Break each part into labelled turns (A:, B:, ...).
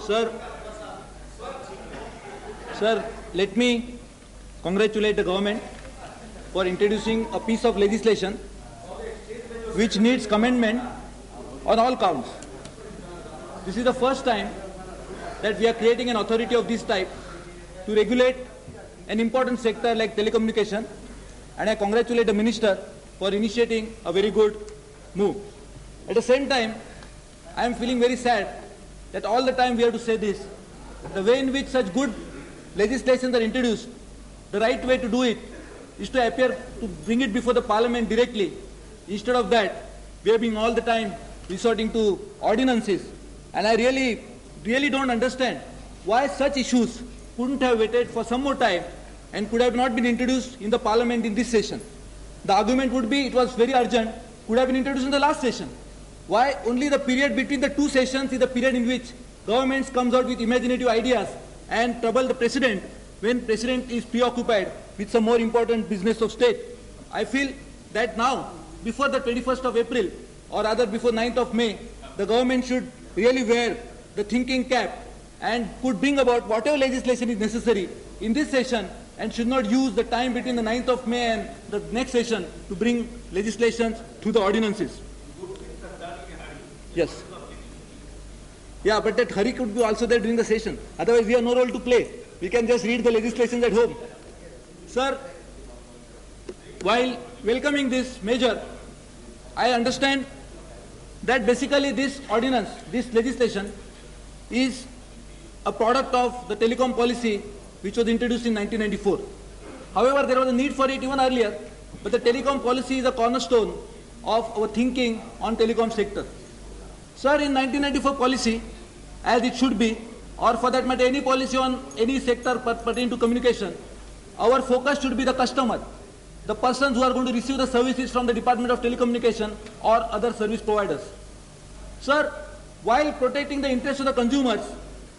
A: Sir, sir, let me congratulate the government for introducing a piece of legislation which needs commendment on all counts. This is the first time that we are creating an authority of this type to regulate an important sector like telecommunication, and I congratulate the minister for initiating a very good move. At the same time, I am feeling very sad that all the time we have to say this. The way in which such good legislations are introduced, the right way to do it is to appear to bring it before the parliament directly. Instead of that, we have been all the time resorting to ordinances. And I really don't understand why such issues couldn't have waited for some more time and could have not been introduced in the parliament in this session. The argument would be it was very urgent, could have been introduced in the last session. Why only the period between the two sessions is the period in which governments comes out with imaginative ideas and trouble the president when president is preoccupied with some more important business of state. I feel that now, before the 21st of April, or rather before 9th of May, the government should really wear the thinking cap and could bring about whatever legislation is necessary in this session and should not use the time between the 9th of May and the next session to bring legislations to the ordinances. Yes. Yeah, but that hurry could be also there during the session. Otherwise, we have no role to play. We can just read the legislations at home. Sir, while welcoming this measure, I understand that basically this ordinance, this legislation, is a product of the telecom policy which was introduced in 1994. However, there was a need for it even earlier, but the telecom policy is a cornerstone of our thinking on telecom sector. Sir, in 1994 policy, as it should be, or for that matter any policy on any sector pertaining to communication, our focus should be the customer, the persons who are going to receive the services from the Department of Telecommunication or other service providers. Sir, while protecting the interests of the consumers,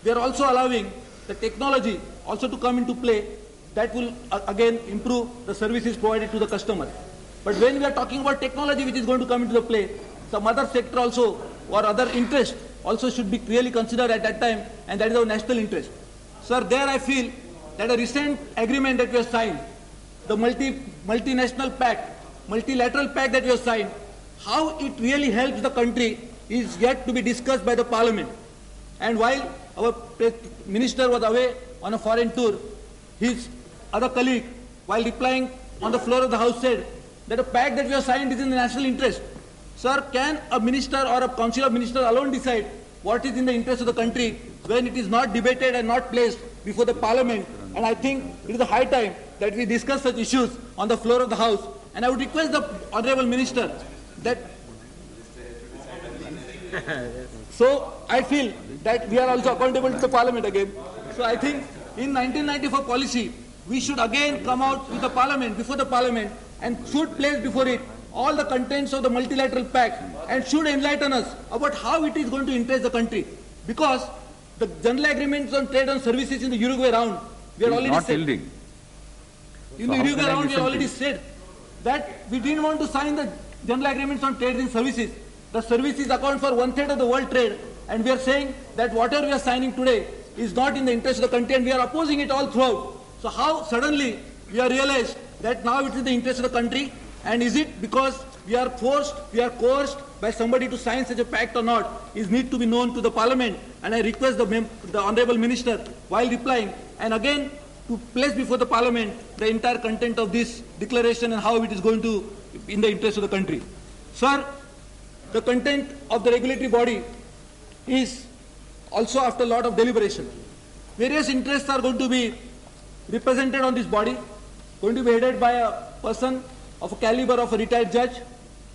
A: we are also allowing the technology also to come into play that will again improve the services provided to the customer. But when we are talking about technology which is going to come into the play, some other sector also or other interest also should be clearly considered at that time, and that is our national interest. Sir, there I feel that a recent agreement that we have signed, the multinational pact, multilateral pact that we have signed, how it really helps the country is yet to be discussed by the parliament. And while our minister was away on a foreign tour, his other colleague, while replying on the floor of the house, said that a pact that we have signed is in the national interest. Sir, can a minister or a council of ministers alone decide what is in the interest of the country when it is not debated and not placed before the parliament? And I think it is a high time that we discuss such issues on the floor of the house. And I would request the honorable minister that... So I feel that we are also accountable to the parliament again. So I think in 1994 policy, we should again come out with the parliament, before the parliament, and should place before it all the contents of the multilateral pact and should enlighten us about how it is going to interest the country. Because the general agreements on trade and services in the Uruguay round, we are already said. In the Uruguay round, we already said that we didn't want to sign the general agreements on trade and services. The services account for 1/3 of the world trade, and we are saying that whatever we are signing today is not in the interest of the country, and we are opposing it all throughout. So how suddenly we are realized that now it is in the interest of the country? And is it because we are forced, we are coerced by somebody to sign such a pact or not, is need to be known to the parliament. And I request the honorable minister, while replying, and again to place before the parliament the entire content of this declaration and how it is going to in the interest of the country. Sir, the content of the regulatory body is also after a lot of deliberation. Various interests are going to be represented on this body, going to be headed by a person of a caliber of a retired judge,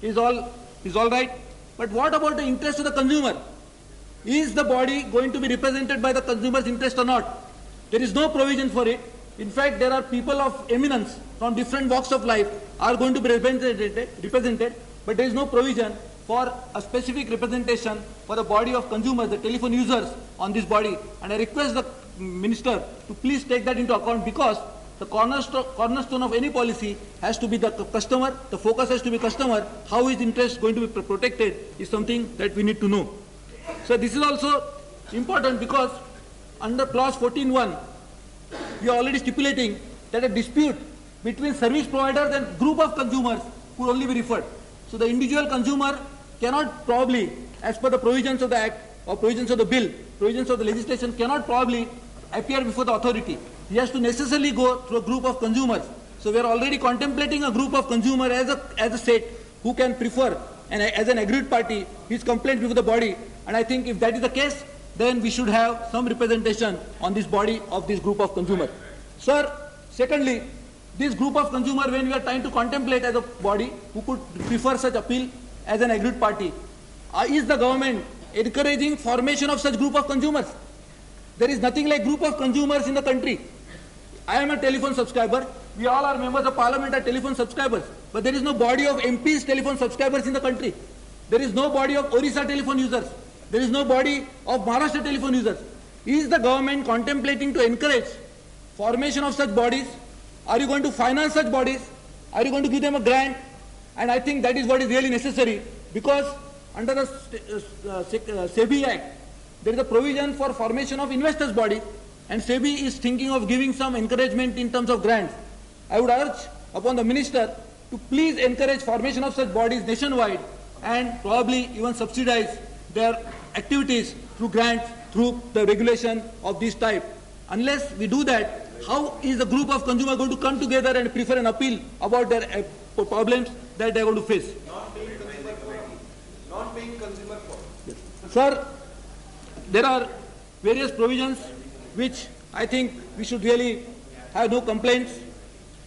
A: is all right. But what about the interest of the consumer? Is the body going to be represented by the consumer's interest or not? There is no provision for it. In fact, there are people of eminence from different walks of life are going to be represented, but there is no provision for a specific representation for the body of consumers, the telephone users on this body. And I request the minister to please take that into account, because the cornerstone of any policy has to be the customer, the focus has to be customer. How his interest going to be protected is something that we need to know. So this is also important because under clause 14.1, we are already stipulating that a dispute between service providers and group of consumers could only be referred. So the individual consumer cannot probably, as per the provisions of the Act or provisions of the bill, provisions of the legislation, cannot probably appear before the authority. He has to necessarily go through a group of consumers. So we are already contemplating a group of consumers as a state who can prefer, and as an aggrieved party, his complaint before the body. And I think if that is the case, then we should have some representation on this body of this group of consumers. Sir, secondly, this group of consumers, when we are trying to contemplate as a body who could prefer such appeal as an aggrieved party, is the government encouraging formation of such group of consumers? There is nothing like group of consumers in the country. I am a telephone subscriber. We all are members of parliament are telephone subscribers. But there is no body of MPs telephone subscribers in the country. There is no body of Orissa telephone users. There is no body of Maharashtra telephone users. Is the government contemplating to encourage formation of such bodies? Are you going to finance such bodies? Are you going to give them a grant? And I think that is what is really necessary, because under the SEBI Act, there is a provision for formation of investors body, and SEBI is thinking of giving some encouragement in terms of grants. I would urge upon the minister to please encourage formation of such bodies nationwide and probably even subsidize their activities through grants, through the regulation of this type. Unless we do that, how is the group of consumers going to come together and prefer an appeal about their problems that they are going to face?
B: Not being consumer forum.
A: Yes. Sir, there are various provisions which I think we should really have no complaints,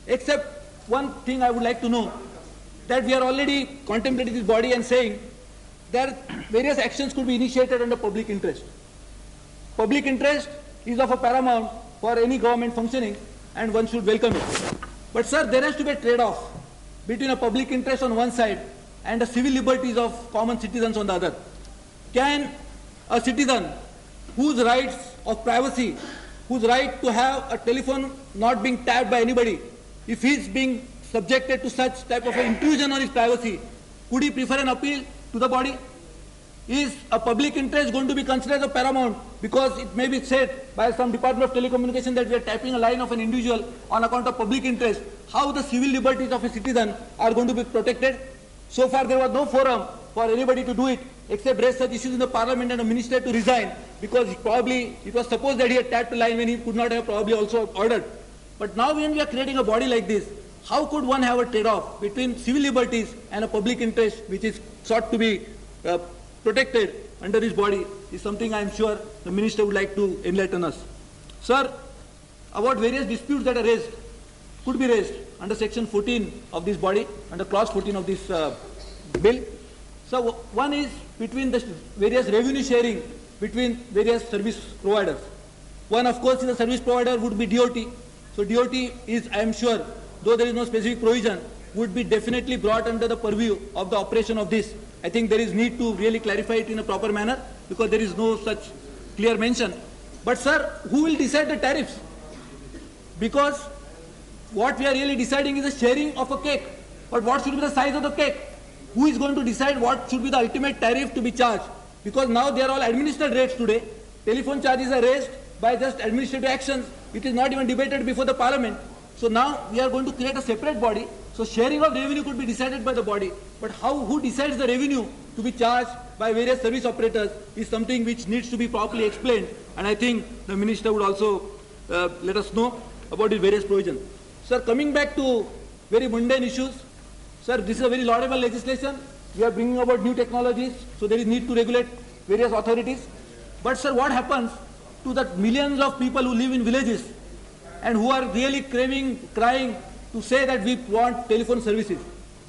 A: except one thing I would like to know, that we are already contemplating this body and saying that various actions could be initiated under public interest. Public interest is of a paramount for any government functioning, and one should welcome it. But sir, there has to be a trade-off between a public interest on one side and the civil liberties of common citizens on the other. Can a citizen whose rights of privacy, whose right to have a telephone not being tapped by anybody, if he is being subjected to such type of an intrusion on his privacy, could he prefer an appeal to the body? Is a public interest going to be considered as a paramount, because it may be said by some Department of Telecommunication that we are tapping a line of an individual on account of public interest? How the civil liberties of a citizen are going to be protected? So far there was no forum for anybody to do it, except raise such issues in the parliament and a minister to resign, because it was supposed that he had tapped a line when he could not have probably also ordered. But now when we are creating a body like this, how could one have a trade-off between civil liberties and a public interest which is sought to be protected under this body, is something I am sure the minister would like to enlighten us. Sir, about various disputes that are raised, could be raised under section 14 of this body, under clause 14 of this bill. So one is between the various revenue sharing between various service providers. One, of course, is a service provider would be DOT. So DOT is, I am sure, though there is no specific provision, would be definitely brought under the purview of the operation of this. I think there is need to really clarify it in a proper manner, because there is no such clear mention. But sir, who will decide the tariffs? Because what we are really deciding is the sharing of a cake. But what should be the size of the cake? Who is going to decide what should be the ultimate tariff to be charged? Because now they are all administered rates today. Telephone charges are raised by just administrative actions. It is not even debated before the parliament. So now we are going to create a separate body. So sharing of revenue could be decided by the body. But who decides the revenue to be charged by various service operators is something which needs to be properly explained. And I think the minister would also let us know about the various provisions. Sir, coming back to very mundane issues, sir, this is a very laudable legislation. We are bringing about new technologies, so there is need to regulate various authorities. But sir, what happens to the millions of people who live in villages and who are really crying to say that we want telephone services?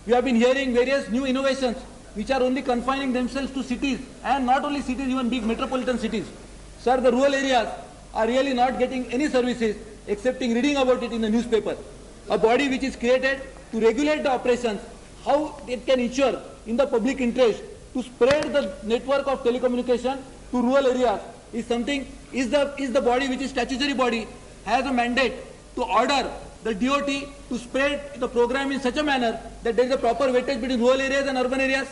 A: We have been hearing various new innovations which are only confining themselves to cities, and not only cities, even big metropolitan cities. Sir, the rural areas are really not getting any services excepting reading about it in the newspaper. A body which is created to regulate the operations, how it can ensure in the public interest to spread the network of telecommunication to rural areas is something, is the body which is statutory body, has a mandate to order the DOT to spread the program in such a manner that there is a proper weightage between rural areas and urban areas.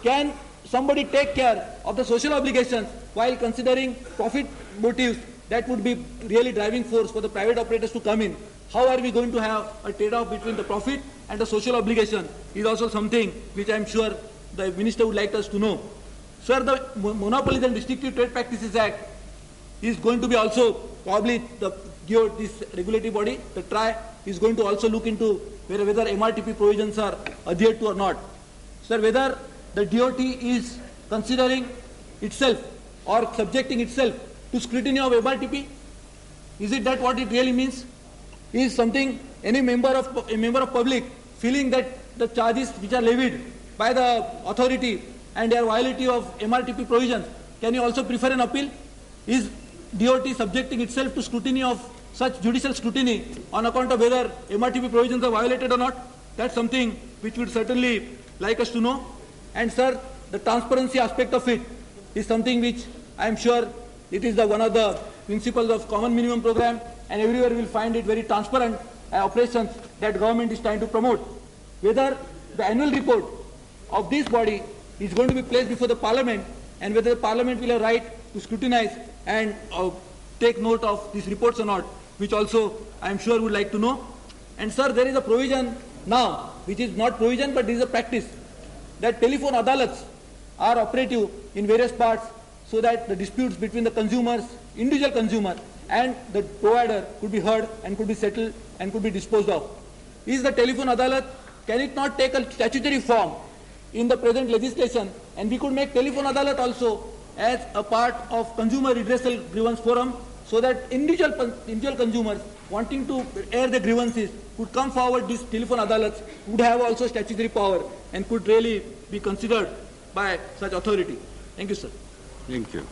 A: Can somebody take care of the social obligations while considering profit motives that would be really driving force for the private operators to come in. How are we going to have a trade-off between the profit and the social obligation is also something which I am sure the Minister would like us to know. Sir, the Monopolies and Restrictive Trade Practices Act is going to be also probably this regulatory body, the TRAI, is going to also look into whether MRTP provisions are adhered to or not. Sir, whether the DOT is considering itself or subjecting itself to scrutiny of MRTP, is it that what it really means? Is something any member of public feeling that the charges which are levied by the authority and their violation of MRTP provisions, can you also prefer an appeal? Is DOT subjecting itself to scrutiny of such judicial scrutiny on account of whether MRTP provisions are violated or not? That's something which would certainly like us to know. And sir, the transparency aspect of it is something which I am sure it is one of the principles of common minimum program, and everywhere we will find it very transparent operations that government is trying to promote. Whether the annual report of this body is going to be placed before the Parliament, and whether the Parliament will have right to scrutinize and take note of these reports or not, which also I am sure would like to know. And sir, there is a provision now, which is not provision but this is a practice, that telephone adalats are operative in various parts so that the disputes between the consumers, individual consumer and the provider could be heard and could be settled and could be disposed of. Is the telephone adalat, can it not take a statutory form in the present legislation, and we could make telephone adalat also as a part of consumer redressal grievance forum, so that individual consumers wanting to air their grievances could come forward. These telephone adalats would have also statutory power and could really be considered by such authority. Thank you, sir.
B: Thank you.